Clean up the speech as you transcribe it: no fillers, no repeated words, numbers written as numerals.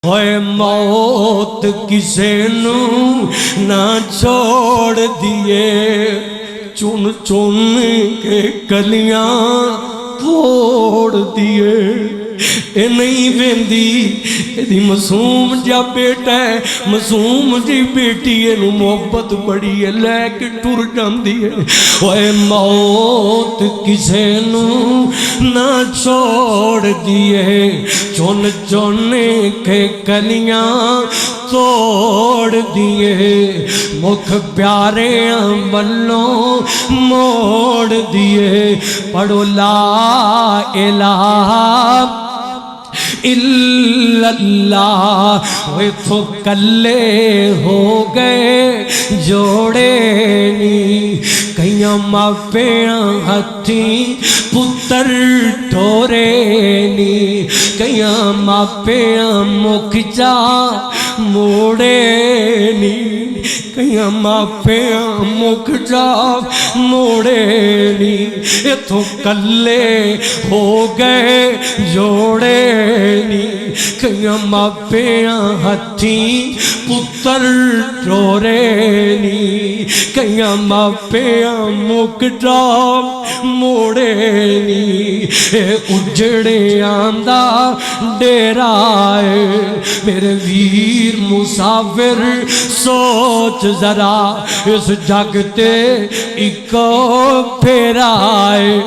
होए मौत किसे नू ना छोड़ दिए, चुन चुन के कलियां तोड़ दिए। ए नहीं वेंदी एदी मासूम जा बेटा है, मासूम जी बेटी एनू मोहब्बत बड़ी है लैके टुर जांदी है। ओए मौत किसे नू ना छोड़ दिए, चुन चुन के कलियां तोड़ दिए। मुख प्यारे वल्लों मोड़ दिए। पढ़ो ला इलाहा इल्लल्लाह। वे तो कल्ले हो गए जोड़े नी, कईयां मापिया हथी पुत्र ठोरे नी। कईयां मापिया मुख जा मोड़े नी, कईयां मापिया मुख जा मोड़े नी। इथों कल्ले हो गए जोड़े नी, कईयां मापिया हथी पुत्र टोरे नी। कईयां मापिया मुख जा मोड़े नी। उजड़े आंदा डेरा है मेरे वीर मुसाफिर, सोच जरा इस जग ते इको फेरा है।